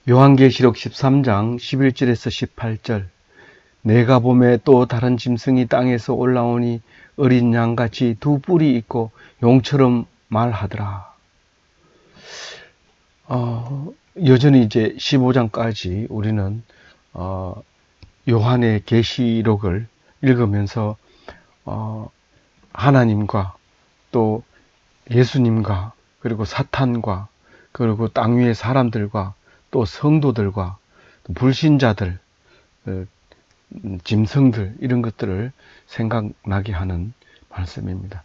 요한계시록 13장 11절에서 18절. 내가 보매 또 다른 짐승이 땅에서 올라오니 어린 양같이 두 뿔이 있고 용처럼 말하더라. 여전히 이제 15장까지 우리는 요한의 계시록을 읽으면서 하나님과 또 예수님과 그리고 사탄과 그리고 땅 위의 사람들과 또 성도들과 또 불신자들, 짐승들 이런 것들을 생각나게 하는 말씀입니다.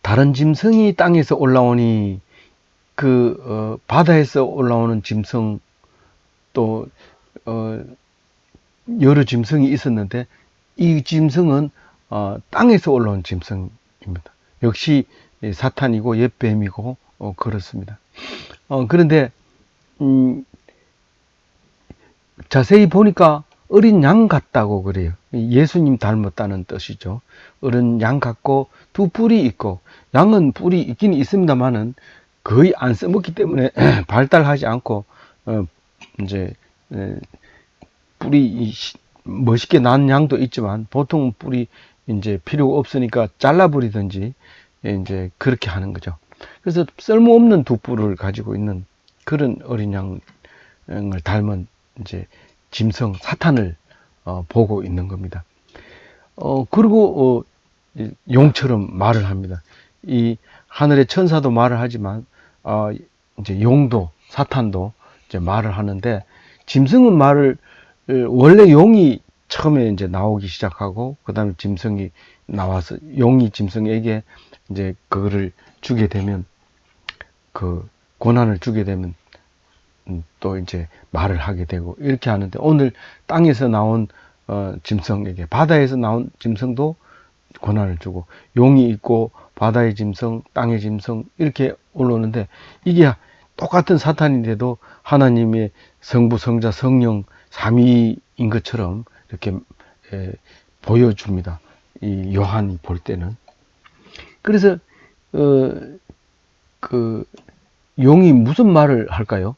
다른 짐승이 땅에서 올라오니 바다에서 올라오는 짐승 또 여러 짐승이 있었는데 이 짐승은 땅에서 올라온 짐승입니다. 역시 사탄이고 옛뱀이고 그렇습니다. 그런데 자세히 보니까 어린 양 같다고 그래요. 예수님 닮았다는 뜻이죠. 어린 양 같고 두 뿔이 있고, 양은 뿔이 있긴 있습니다만은 거의 안 써먹기 때문에 발달하지 않고 이제 뿔이 멋있게 난 양도 있지만 보통 뿔이 이제 필요가 없으니까 잘라버리든지 이제 그렇게 하는 거죠. 그래서 쓸모없는 두 뿔을 가지고 있는 그런 어린 양을 닮은 이제 짐승 사탄을 보고 있는 겁니다. 그리고 용처럼 말을 합니다. 이 하늘의 천사도 말을 하지만 이제 용도 사탄도 이제 말을 하는데, 짐승은 말을 원래 용이 처음에 이제 나오기 시작하고 그 다음에 짐승이 나와서 용이 짐승에게 이제 그거를 주게 되면, 그 권한을 주게 되면 또 이제 말을 하게 되고 이렇게 하는데, 오늘 땅에서 나온 짐승에게, 바다에서 나온 짐승도 권한을 주고 용이 있고 바다의 짐승, 땅의 짐승 이렇게 올라오는데, 이게 똑같은 사탄인데도 하나님의 성부, 성자, 성령 삼위인 것처럼 이렇게 보여줍니다. 이 요한이 볼 때는. 그래서 용이 무슨 말을 할까요?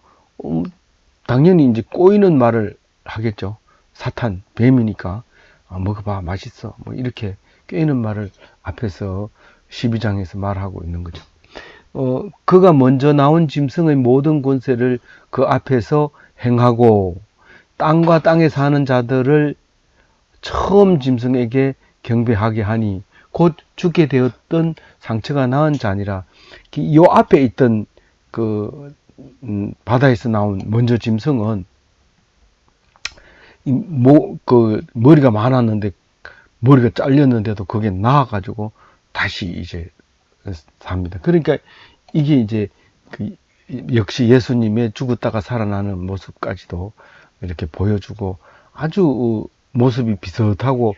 당연히 이제 꼬이는 말을 하겠죠. 사탄, 뱀이니까 먹어봐, 맛있어, 뭐 이렇게 꿰이는 말을 앞에서 12장에서 말하고 있는 거죠. 그가 먼저 나온 짐승의 모든 권세를 그 앞에서 행하고 땅과 땅에 사는 자들을 처음 짐승에게 경배하게 하니 곧 죽게 되었던 상처가 나은 자니라. 이 앞에 있던 바다에서 나온 먼저 짐승은 머리가 많았는데, 머리가 잘렸는데도 그게 나아가지고 다시 이제 삽니다. 그러니까 이게 이제 역시 예수님의 죽었다가 살아나는 모습까지도 이렇게 보여주고, 아주 모습이 비슷하고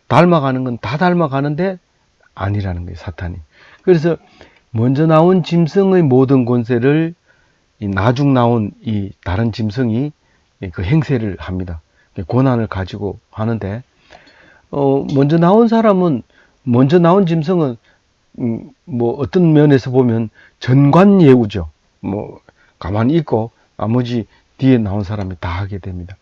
닮아가는 건 다 닮아가는데 아니라는 거예요, 사탄이. 그래서 먼저 나온 짐승의 모든 권세를 나중 나온 이 다른 짐승이 그 행세를 합니다. 권한을 가지고 하는데, 먼저 나온 짐승은 뭐 어떤 면에서 보면 전관예우죠. 뭐 가만히 있고 나머지 뒤에 나온 사람이 다 하게 됩니다.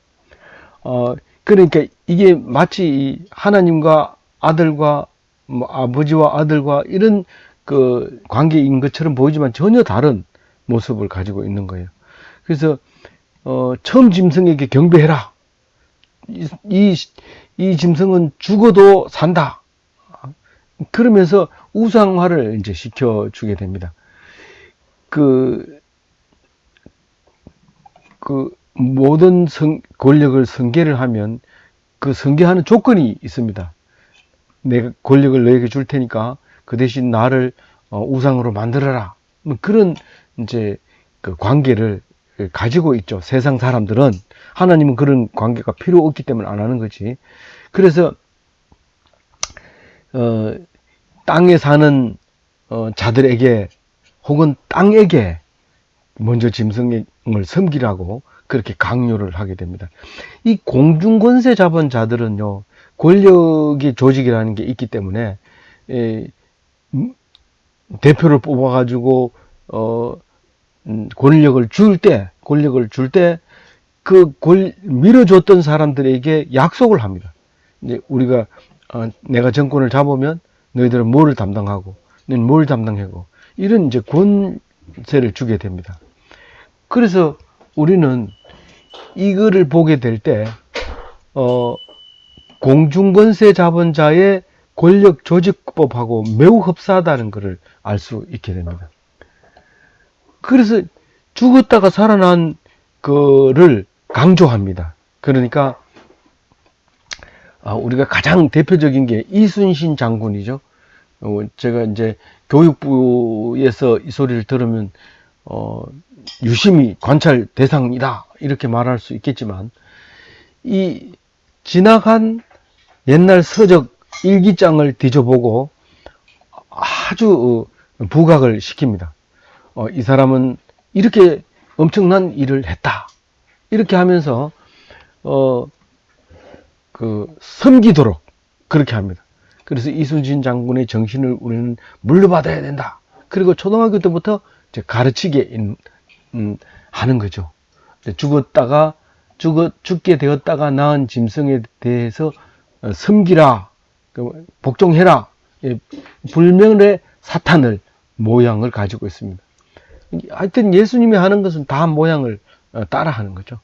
그러니까 이게 마치 하나님과 아들과 뭐 아버지와 아들과 이런 그 관계인 것처럼 보이지만 전혀 다른 모습을 가지고 있는 거예요. 그래서 처음 짐승에게 경배해라. 이 짐승은 죽어도 산다. 그러면서 우상화를 이제 시켜주게 됩니다. 모든 권력을 승계를 하면 그 승계하는 조건이 있습니다. 내가 권력을 너에게 줄 테니까 그 대신 나를 우상으로 만들어라. 그런 이제 그 관계를 가지고 있죠. 세상 사람들은. 하나님은 그런 관계가 필요 없기 때문에 안 하는 거지. 그래서 땅에 사는 자들에게 혹은 땅에게 먼저 짐승을 섬기라고 그렇게 강요를 하게 됩니다. 이 공중권세 잡은 자들은요, 권력의 조직이라는 게 있기 때문에 대표를 뽑아가지고 권력을 줄 때, 밀어줬던 사람들에게 약속을 합니다. 이제 우리가, 내가 정권을 잡으면 너희들은 뭐를 담당하고, 너희는 뭘 담당하고, 이런 이제 권세를 주게 됩니다. 그래서 우리는 이거를 보게 될 때, 공중권세 자본자의 권력 조직법하고 매우 흡사하다는 것을 알 수 있게 됩니다. 그래서 죽었다가 살아난 거를 강조합니다. 그러니까 우리가 가장 대표적인 게 이순신 장군이죠. 제가 이제 교육부에서 이 소리를 들으면 유심히 관찰 대상이다 이렇게 말할 수 있겠지만, 이 지나간 옛날 서적 일기장을 뒤져보고 아주 부각을 시킵니다. 이 사람은 이렇게 엄청난 일을 했다. 이렇게 하면서 섬기도록 그렇게 합니다. 그래서 이순신 장군의 정신을 우리는 물려받아야 된다. 그리고 초등학교 때부터 이제 가르치게 하는 거죠. 죽게 되었다가 낳은 짐승에 대해서 섬기라, 복종해라. 불멸의 사탄을 모양을 가지고 있습니다. 하여튼 예수님이 하는 것은 다 모양을 따라 하는 거죠.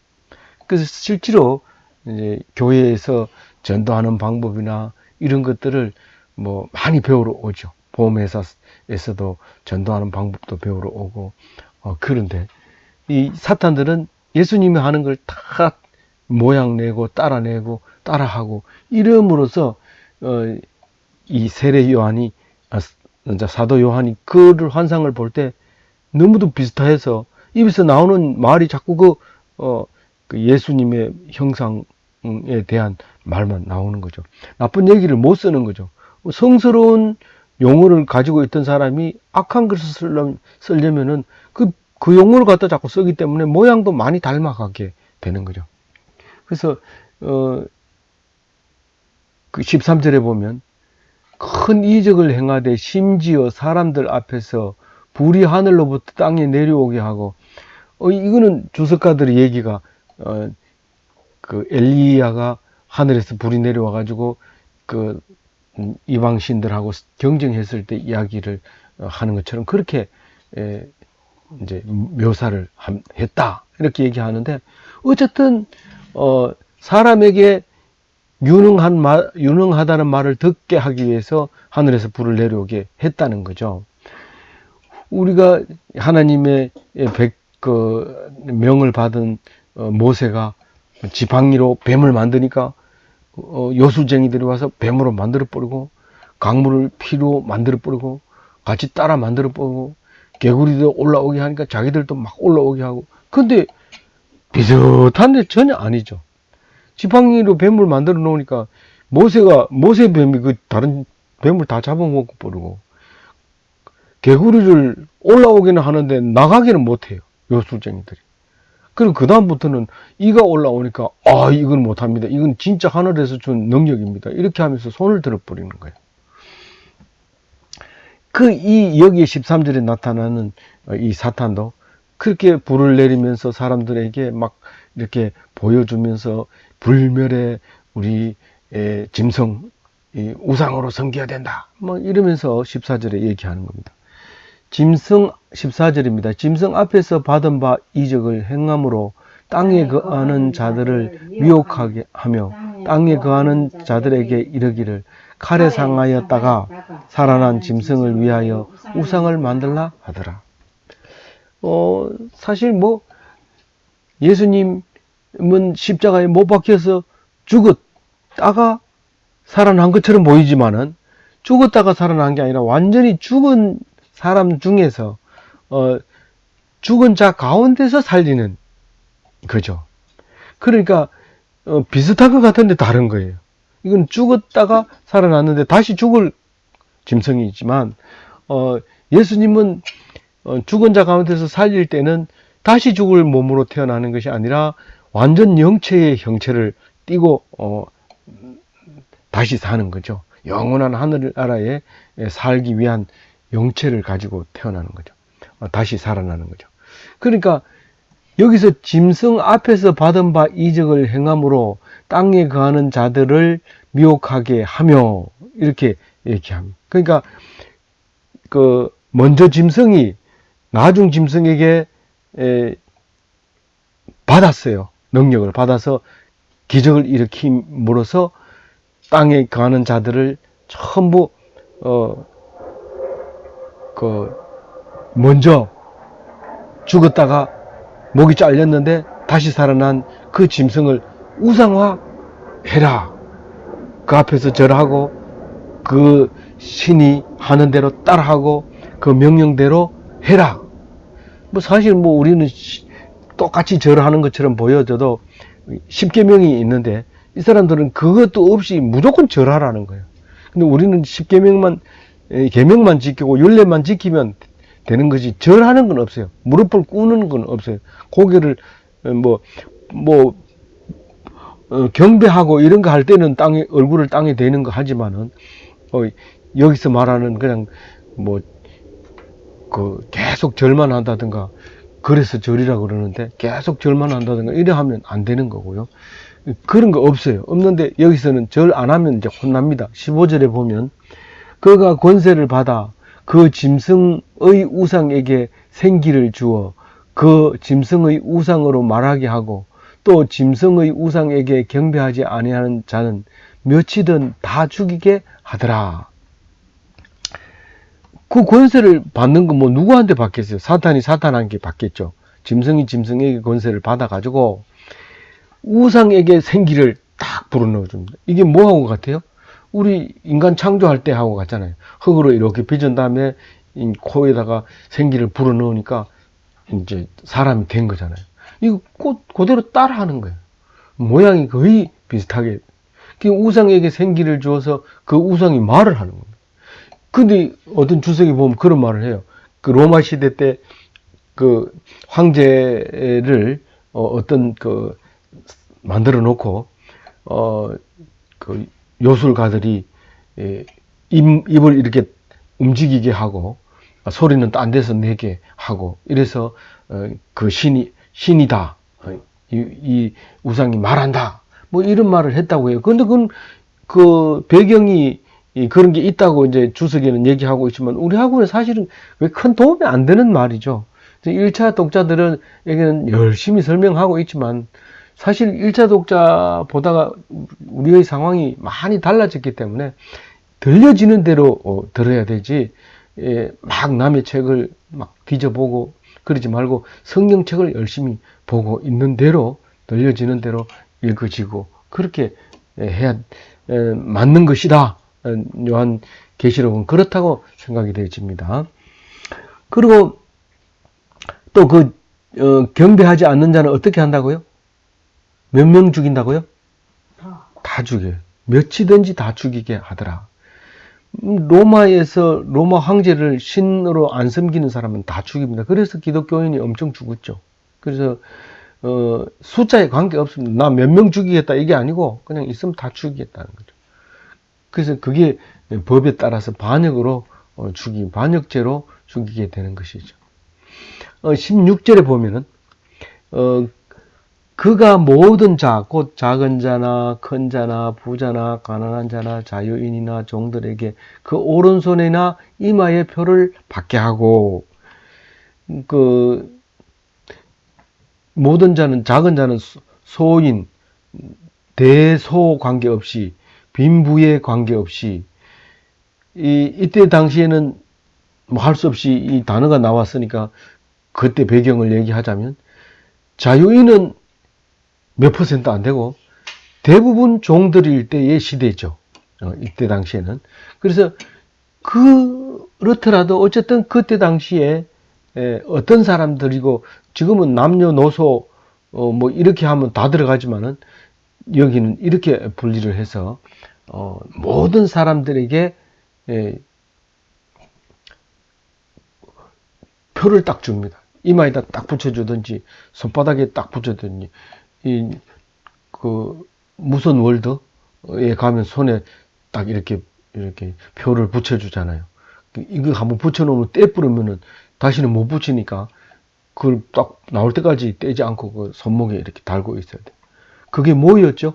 그래서 실제로 이제 교회에서 전도하는 방법이나 이런 것들을 뭐 많이 배우러 오죠. 보험회사에서도 전도하는 방법도 배우러 오고, 그런데 이 사탄들은 예수님이 하는 걸 다 모양 내고 따라내고 따라하고 이름으로써 이 세례 요한이, 사도 요한이 그를 환상을 볼 때 너무도 비슷해서 입에서 나오는 말이 자꾸 그 예수님의 형상에 대한 말만 나오는 거죠. 나쁜 얘기를 못 쓰는 거죠. 성스러운 용어를 가지고 있던 사람이 악한 것을 쓰려면은 그 용어를 갖다 자꾸 쓰기 때문에 모양도 많이 닮아가게 되는 거죠. 그래서 그 13절에 보면 큰 이적을 행하되 심지어 사람들 앞에서 불이 하늘로부터 땅에 내려오게 하고, 이거는 주석가들의 얘기가 그 엘리야가 하늘에서 불이 내려와 가지고 그 이방신들하고 경쟁했을 때 이야기를 하는 것처럼 그렇게 이제 묘사를 했다 이렇게 얘기하는데, 어쨌든 사람에게 유능하다는 말을 듣게 하기 위해서 하늘에서 불을 내려오게 했다는 거죠. 우리가 하나님의 명을 받은 모세가 지팡이로 뱀을 만드니까 여수쟁이들이 와서 뱀으로 만들어 버리고, 강물을 피로 만들어 버리고, 같이 따라 만들어 버리고, 개구리도 올라오게 하니까 자기들도 막 올라오게 하고. 근데 비슷한데 전혀 아니죠. 지팡이로 뱀을 만들어 놓으니까 모세 뱀이 그 다른 뱀을 다 잡아먹고 버리고, 개구리를 올라오기는 하는데 나가기는 못해요, 요술쟁이들이. 그리고 그 다음부터는 이가 올라오니까 이건 못합니다, 이건 진짜 하늘에서 준 능력입니다, 이렇게 하면서 손을 들어버리는 거예요. 여기에 13절에 나타나는 이 사탄도 그렇게 불을 내리면서 사람들에게 막 이렇게 보여주면서 불멸의 우리 짐승 우상으로 섬겨야 된다 뭐 이러면서 14절에 얘기하는 겁니다. 짐승 14절입니다. 짐승 앞에서 받은 바 이적을 행함으로 땅에 거하는 자들을 미혹하게 하며 땅에 거하는 자들에게 이르기를 칼에 상하였다가 살아난 짐승을 위하여 우상을 만들라 하더라. 사실 뭐 예수님은 십자가에 못 박혀서 죽었다가 살아난 것처럼 보이지만은, 죽었다가 살아난 게 아니라 완전히 죽은 사람 중에서 죽은 자 가운데서 살리는 거죠. 그러니까 비슷한 것 같은데 다른 거예요. 이건 죽었다가 살아났는데 다시 죽을 짐승이지만, 예수님은 죽은 자 가운데서 살릴 때는 다시 죽을 몸으로 태어나는 것이 아니라 완전 영체의 형체를 띠고 다시 사는 거죠. 영원한 하늘나라에 살기 위한 영체를 가지고 태어나는 거죠. 다시 살아나는 거죠. 그러니까 여기서 짐승 앞에서 받은 바 이적을 행함으로 땅에 거하는 자들을 미혹하게 하며 이렇게 얘기합니다. 그러니까 그 먼저 짐승이 나중 짐승에게 받았어요. 능력을 받아서 기적을 일으킴으로써 땅에 거하는 자들을 전부 먼저 죽었다가 목이 잘렸는데 다시 살아난 그 짐승을 우상화해라. 그 앞에서 절하고 그 신이 하는 대로 따라하고 그 명령대로 해라. 뭐 사실 뭐 우리는 똑같이 절하는 것처럼 보여져도 십계명이 있는데 이 사람들은 그것도 없이 무조건 절하라는 거예요. 근데 우리는 십계명만 계명만 지키고 율례만 지키면 되는 것이 절하는 건 없어요. 무릎을 꿇는 건 없어요. 고개를 경배하고 이런 거 할 때는 땅에 얼굴을 땅에 대는 거 하지만은 여기서 말하는 그냥 계속 절만 한다든가 그래서 절이라고 그러는데 계속 절만 한다든가 이래 하면 안 되는 거고요. 그런 거 없어요. 없는데 여기서는 절 안 하면 이제 혼납니다. 15절에 보면 그가 권세를 받아 그 짐승의 우상에게 생기를 주어 그 짐승의 우상으로 말하게 하고 또 짐승의 우상에게 경배하지 아니하는 자는 몇이든 다 죽이게 하더라. 그 권세를 받는 건 뭐 누구한테 받겠어요? 사탄이 사탄한테 받겠죠. 짐승이 짐승에게 권세를 받아가지고 우상에게 생기를 딱 불어넣어줍니다. 이게 뭐하고 같아요? 우리 인간 창조할 때 하고 같잖아요. 흙으로 이렇게 빚은 다음에 코에다가 생기를 불어넣으니까 이제 사람이 된 거잖아요. 이거 그대로 따라하는 거예요. 모양이 거의 비슷하게. 우상에게 생기를 주어서 그 우상이 말을 하는 겁니다. 근데 어떤 주석이 보면 그런 말을 해요. 그 로마 시대 때 그 황제를 어떤 만들어 놓고 그 요술가들이 입을 이렇게 움직이게 하고 소리는 딴 데서 내게 하고 이래서 그 신이다. 이 우상이 말한다. 뭐 이런 말을 했다고 해요. 근데 그건 그 배경이 그런 게 있다고 이제 주석에는 얘기하고 있지만 우리하고는 사실은 왜 큰 도움이 안 되는 말이죠. 1차 독자들은 에게는 열심히 설명하고 있지만 사실 1차 독자 보다가 우리의 상황이 많이 달라졌기 때문에 들려지는 대로 들어야 되지 막 남의 책을 막 뒤져보고 그러지 말고 성경책을 열심히 보고 있는 대로 들려지는 대로 읽어지고 그렇게 해야 맞는 것이다. 요한 계시록은 그렇다고 생각이 되어집니다. 그리고 또 경배하지 않는 자는 어떻게 한다고요? 몇 명 죽인다고요? 다 죽여요. 몇이든지 다 죽이게 하더라. 로마에서 로마 황제를 신으로 안 섬기는 사람은 다 죽입니다. 그래서 기독교인이 엄청 죽었죠. 그래서 숫자에 관계없습니다. 나 몇 명 죽이겠다 이게 아니고 그냥 있으면 다 죽이겠다는 거죠. 그래서 그게 법에 따라서 반역으로 반역죄로 죽이게 되는 것이죠. 16절에 보면은 그가 모든 자, 곧 작은 자나 큰 자나 부자나 가난한 자나 자유인이나 종들에게 그 오른손이나 이마에 표를 받게 하고 그 모든 자는 작은 자는 소인, 대소 관계없이 빈부에 관계없이 이때 당시에는 뭐 할 수 없이 이 단어가 나왔으니까 그때 배경을 얘기하자면 자유인은 몇 퍼센트 안 되고 대부분 종들일 때의 시대죠. 이때 당시에는. 그래서 그렇더라도 어쨌든 그때 당시에 어떤 사람들이고 지금은 남녀노소 뭐 이렇게 하면 다 들어가지만은 여기는 이렇게 분리를 해서 모든 사람들에게 표를 딱 줍니다. 이마에다 딱 붙여주든지 손바닥에 딱 붙여주든지 무선 월드에 가면 손에 딱 이렇게 표를 붙여주잖아요. 이거 한번 붙여놓으면 떼 뿌리면은 다시는 못 붙이니까 그걸 딱 나올 때까지 떼지 않고 그 손목에 이렇게 달고 있어야 돼. 그게 뭐였죠?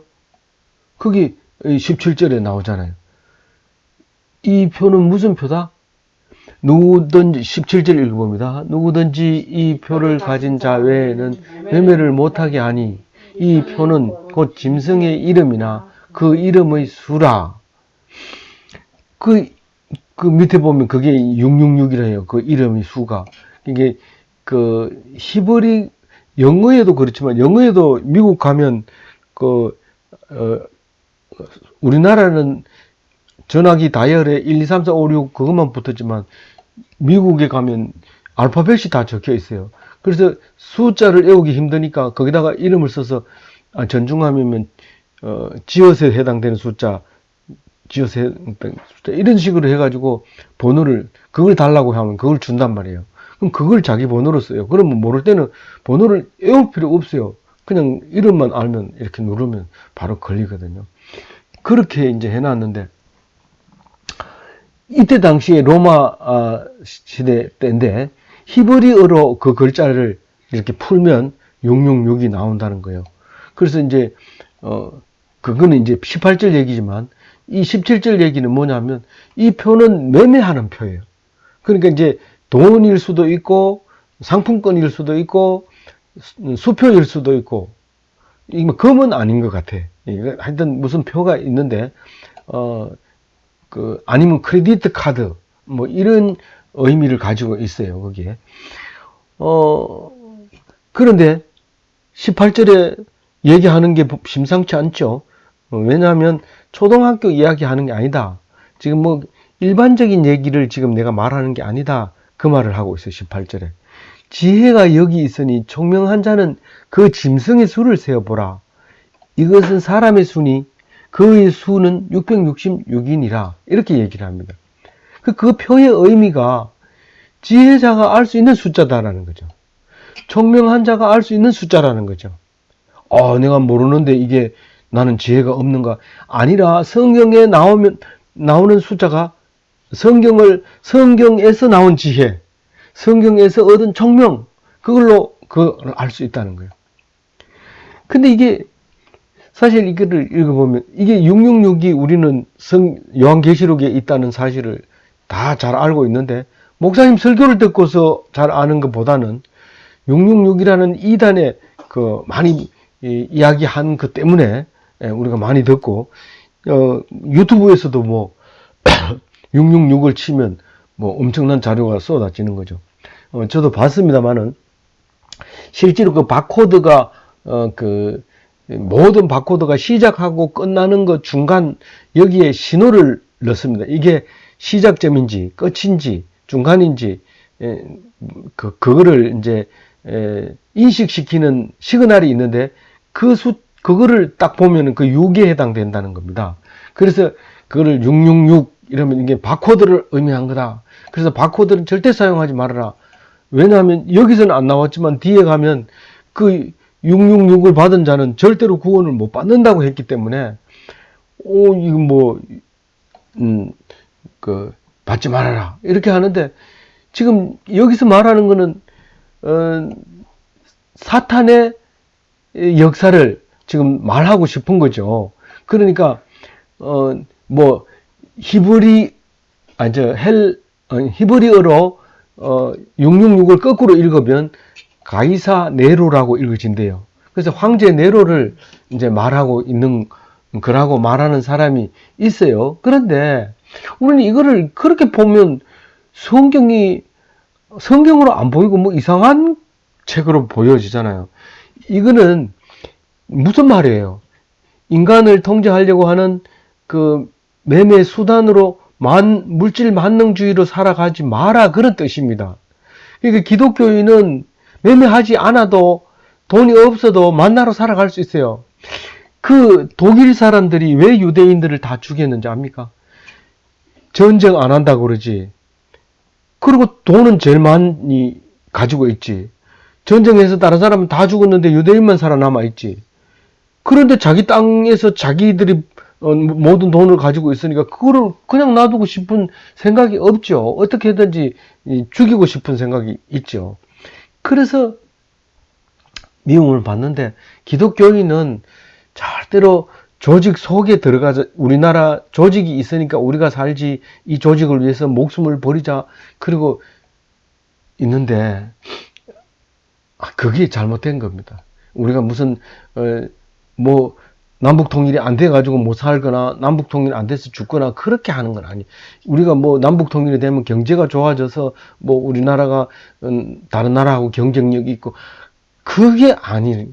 그게 17절에 나오잖아요. 이 표는 무슨 표다? 누구든지 17절 읽어봅니다. 누구든지 이 표를 가진 자 외에는 매매를 못하게 하니 이 표는 곧 짐승의 이름이나 그 이름의 수라. 그 밑에 보면 그게 666이라 해요. 그 이름의 수가. 이게 그 히브리 영어에도 그렇지만 영어에도 미국 가면 우리나라는 전화기 다이얼에 1, 2, 3, 4, 5, 6 그것만 붙었지만 미국에 가면 알파벳이 다 적혀 있어요. 그래서 숫자를 외우기 힘드니까 거기다가 이름을 써서 전중하면 지어서에 해당되는 숫자, 지어서 숫자 이런 식으로 해가지고 번호를 그걸 달라고 하면 그걸 준단 말이에요. 그럼 그걸 자기 번호로 써요. 그러면 모를 때는 번호를 외울 필요 없어요. 그냥 이름만 알면 이렇게 누르면 바로 걸리거든요. 그렇게 이제 해놨는데 이때 당시에 로마 시대 때인데 히브리어로 그 글자를 이렇게 풀면 666이 나온다는 거예요. 그래서 이제 그거는 이제 18절 얘기지만 이 17절 얘기는 뭐냐면 이 표는 매매하는 표예요. 그러니까 이제 돈일 수도 있고 상품권일 수도 있고 수표일 수도 있고 이거 금은 아닌 것 같아. 하여튼 무슨 표가 있는데 아니면 크레디트 카드 뭐 이런 의미를 가지고 있어요. 거기에 그런데 18절에 얘기하는 게 심상치 않죠. 왜냐하면 초등학교 이야기하는 게 아니다. 지금 뭐 일반적인 얘기를 지금 내가 말하는 게 아니다. 그 말을 하고 있어요. 18절에. 지혜가 여기 있으니 총명한 자는 그 짐승의 수를 세어보라. 이것은 사람의 수니 그의 수는 666이니라. 이렇게 얘기를 합니다. 그 표의 의미가 지혜자가 알 수 있는 숫자다라는 거죠. 총명한 자가 알 수 있는 숫자라는 거죠. 내가 모르는데 이게 나는 지혜가 없는가? 아니라 성경에 나오는 숫자가 성경에서 나온 지혜, 성경에서 얻은 총명, 그걸로 알 수 있다는 거예요. 근데 이게 사실 이거를 읽어보면 이게 666이 우리는 요한계시록에 있다는 사실을 다 잘 알고 있는데 목사님 설교를 듣고서 잘 아는 것보다는 666이라는 이단에 많이 이야기한 것 때문에 우리가 많이 듣고 유튜브에서도 뭐 666을 치면 뭐 엄청난 자료가 쏟아지는 거죠. 저도 봤습니다만은 실제로 그 바코드가 모든 바코드가 시작하고 끝나는 것 중간 여기에 신호를 넣습니다. 이게 시작점인지 끝인지 중간인지 그거를 이제 인식시키는 시그널이 있는데 그거를 딱 보면은 그 6에 해당된다는 겁니다. 그래서 그거를 666 이러면 이게 바코드를 의미한 거다. 그래서 바코드는 절대 사용하지 말아라. 왜냐하면 여기서는 안 나왔지만 뒤에 가면 그 666을 받은 자는 절대로 구원을 못 받는다고 했기 때문에 이건 뭐 받지 말아라 이렇게 하는데 지금 여기서 말하는 거는 사탄의 역사를 지금 말하고 싶은 거죠. 그러니까 뭐 히브리어로 666을 거꾸로 읽으면 가이사 네로라고 읽어진대요. 그래서 황제 네로를 이제 말하고 있는 거라고 말하는 사람이 있어요. 그런데 우리는 이거를 그렇게 보면 성경으로 안 보이고 뭐 이상한 책으로 보여지잖아요. 이거는 무슨 말이에요? 인간을 통제하려고 하는 그 매매 수단으로 물질 만능주의로 살아가지 마라 그런 뜻입니다. 그러니까 기독교인은 매매하지 않아도 돈이 없어도 만나러 살아갈 수 있어요. 그 독일 사람들이 왜 유대인들을 다 죽였는지 압니까? 전쟁 안 한다고 그러지. 그리고 돈은 제일 많이 가지고 있지. 전쟁에서 다른 사람은 다 죽었는데 유대인만 살아남아 있지. 그런데 자기 땅에서 자기들이 모든 돈을 가지고 있으니까 그거를 그냥 놔두고 싶은 생각이 없죠. 어떻게든지 죽이고 싶은 생각이 있죠. 그래서 미움을 받는데 기독교인은 절대로 조직 속에 들어가서 우리나라 조직이 있으니까 우리가 살지 이 조직을 위해서 목숨을 버리자 그리고 있는데 그게 잘못된 겁니다. 우리가 무슨 뭐 남북 통일이 안 돼 가지고 못 살거나 남북 통일이 안 돼서 죽거나 그렇게 하는 건 아니에요. 우리가 뭐 남북 통일이 되면 경제가 좋아져서 뭐 우리나라가 다른 나라하고 경쟁력이 있고 그게 아니에요.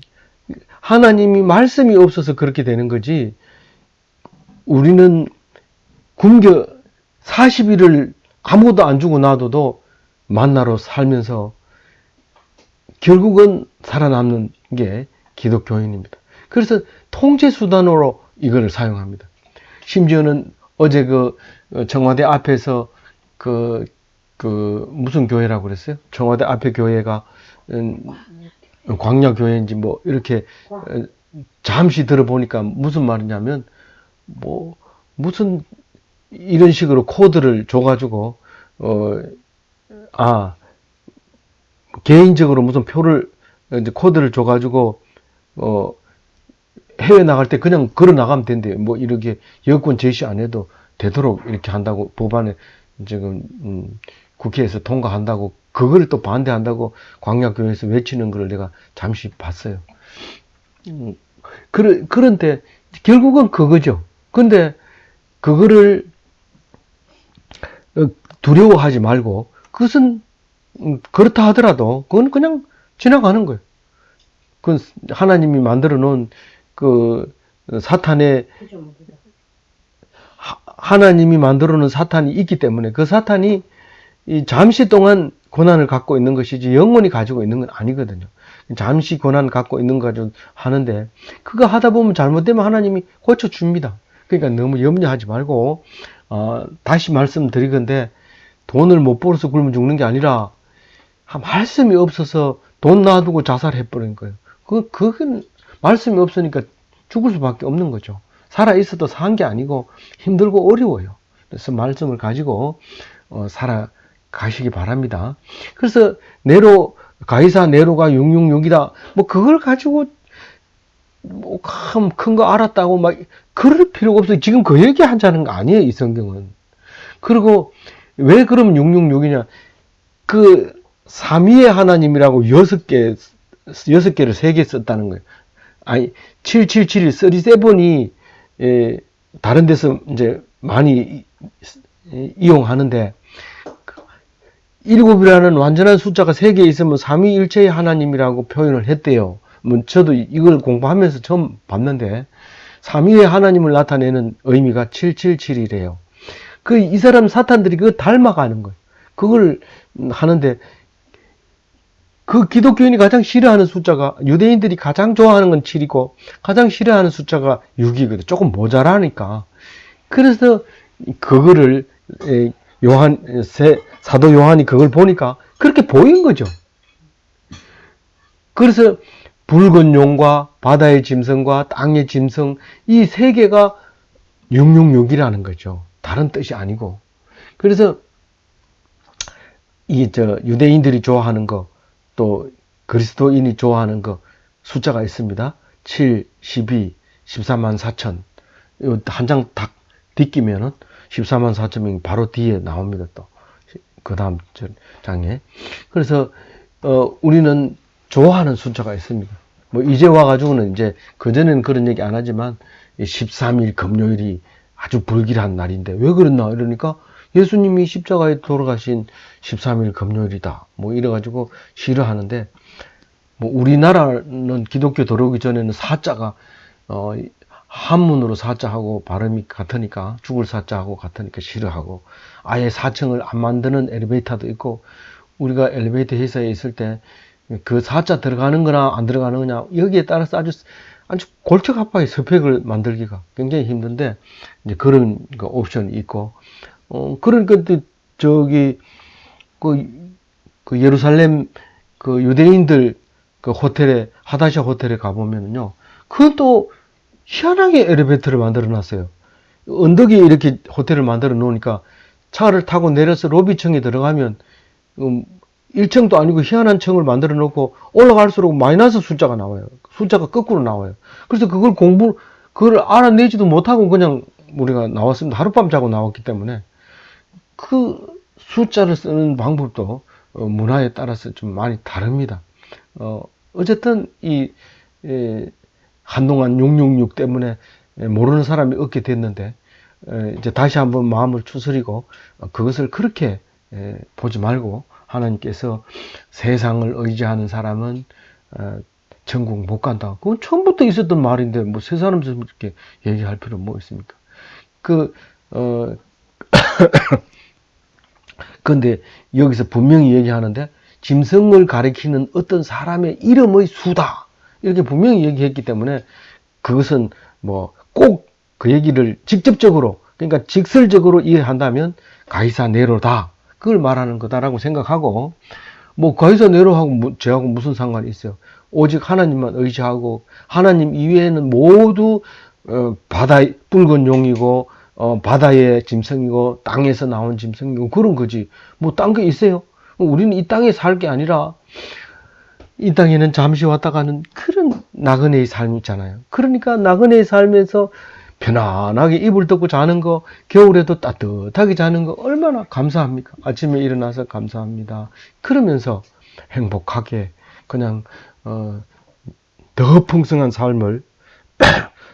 하나님이 말씀이 없어서 그렇게 되는 거지. 우리는 굶겨 40일을 아무것도 안 주고 놔둬도 만나로 살면서 결국은 살아남는 게 기독교인입니다. 그래서 통제 수단으로 이걸 사용합니다. 심지어는 어제 청와대 앞에서 무슨 교회라고 그랬어요? 청와대 앞에 교회가 광야교회인지 뭐 이렇게 잠시 들어보니까 무슨 말이냐면 뭐 무슨 이런 식으로 코드를 줘가지고 개인적으로 무슨 표를 이제 코드를 줘가지고 해외 나갈 때 그냥 걸어 나가면 된대요. 뭐 이렇게 여권 제시 안 해도 되도록 이렇게 한다고 법안에 지금 국회에서 통과한다고 그걸 또 반대한다고 광야교회에서 외치는 걸 내가 잠시 봤어요. 그런데 결국은 그거죠. 근데 그거를 두려워하지 말고 그것은 그렇다 하더라도 그건 그냥 지나가는 거예요. 그건 하나님이 만들어 놓은 사탄의 하나님이 만들어 놓은 사탄이 있기 때문에 그 사탄이 잠시 동안 고난을 갖고 있는 것이지 영원히 가지고 있는 건 아니거든요. 잠시 고난을 갖고 있는 거 가지고 하는데 그거 하다 보면 잘못되면 하나님이 고쳐줍니다. 그러니까 너무 염려하지 말고 다시 말씀드리건데 돈을 못 벌어서 굶어 죽는 게 아니라 말씀이 없어서 돈 놔두고 자살해버린 거예요. 그건 말씀이 없으니까 죽을 수밖에 없는 거죠. 살아있어도 산 게 아니고 힘들고 어려워요. 그래서 말씀을 가지고 살아가시기 바랍니다. 그래서 가이사 네로가 666이다. 뭐 그걸 가지고 뭐 큰 거 알았다고 막 그럴 필요가 없어요. 지금 그 얘기 하자는 거 아니에요, 이 성경은. 그리고 왜 그러면 666이냐? 삼위의 하나님이라고 6개를 3개 썼다는 거예요. 아니, 777이 37이 다른 데서 이제 많이 이용하는데 7이라는 완전한 숫자가 3개 있으면 삼위일체의 하나님이라고 표현을 했대요. 저도 이걸 공부하면서 처음 봤는데 삼위의 하나님을 나타내는 의미가 777이래요. 이 사람 사탄들이 그거 닮아가는 거예요. 그걸 하는데 기독교인이 가장 싫어하는 숫자가 유대인들이 가장 좋아하는 건 7이고 가장 싫어하는 숫자가 6이거든. 조금 모자라니까. 그래서 그거를 사도 요한이 그걸 보니까 그렇게 보인 거죠. 그래서 붉은 용과 바다의 짐승과 땅의 짐승 이 3개가 666이라는 거죠. 다른 뜻이 아니고. 그래서 유대인들이 좋아하는 거 또 그리스도인이 좋아하는 거 숫자가 있습니다. 7, 12, 14만 4천. 한 장 딱 딛기면은 14만 4천명이 바로 뒤에 나옵니다. 또 그 다음 장에. 그래서 우리는 좋아하는 숫자가 있습니다. 뭐 이제 와가지고는 이제 그전에는 그런 얘기 안 하지만 13일 금요일이 아주 불길한 날인데 왜 그랬나 이러니까 예수님이 십자가에 돌아가신 13일 금요일이다. 뭐 이래가지고 싫어하는데 뭐 우리나라는 기독교 들어오기 전에는 사자가 한문으로 사자하고 발음이 같으니까 죽을 사자하고 같으니까 싫어하고 아예 4층을 안 만드는 엘리베이터도 있고 우리가 엘리베이터 회사에 있을 때 그 사자 들어가는 거나 안 들어가는 거냐 여기에 따라서 아주 골치 아파요. 스펙을 만들기가 굉장히 힘든데 이제 그런 옵션이 있고 그러니까 예루살렘 유대인들 호텔에 하다샤 호텔에 가보면은요 그건 또 희한하게 엘리베이터를 만들어 놨어요. 언덕에 이렇게 호텔을 만들어 놓으니까 차를 타고 내려서 로비층에 들어가면 1층도 아니고 희한한 층을 만들어 놓고 올라갈수록 마이너스 숫자가 나와요. 숫자가 거꾸로 나와요. 그래서 그걸 알아내지도 못하고 그냥 우리가 나왔습니다. 하룻밤 자고 나왔기 때문에 그 숫자를 쓰는 방법도 문화에 따라서 좀 많이 다릅니다. 어쨌든 한동안 666 때문에 모르는 사람이 얻게 됐는데 이제 다시 한번 마음을 추스리고 그것을 그렇게 보지 말고 하나님께서 세상을 의지하는 사람은 천국 못 간다. 그건 처음부터 있었던 말인데 뭐 세 사람에서 이렇게 얘기할 필요 뭐 있습니까? 그런데 여기서 분명히 얘기하는데 짐승을 가리키는 어떤 사람의 이름의 수다 이렇게 분명히 얘기했기 때문에 그것은 뭐 꼭 그 얘기를 직접적으로 그러니까 직설적으로 이해한다면 가이사 네로다 그걸 말하는 거다라고 생각하고 뭐 가이사 네로하고 저하고 무슨 상관이 있어요? 오직 하나님만 의지하고 하나님 이외에는 모두 바다 붉은 용이고 바다의 짐승이고 땅에서 나온 짐승이고 그런 거지. 뭐 딴 게 있어요? 우리는 이 땅에 살 게 아니라 이 땅에는 잠시 왔다 가는 그런 나그네의 삶이 있잖아요. 그러니까 나그네의 삶에서 편안하게 이불 덮고 자는 거, 겨울에도 따뜻하게 자는 거 얼마나 감사합니까? 아침에 일어나서 감사합니다. 그러면서 행복하게 그냥 더 풍성한 삶을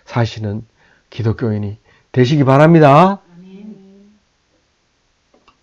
사시는 기독교인이 되시기 바랍니다.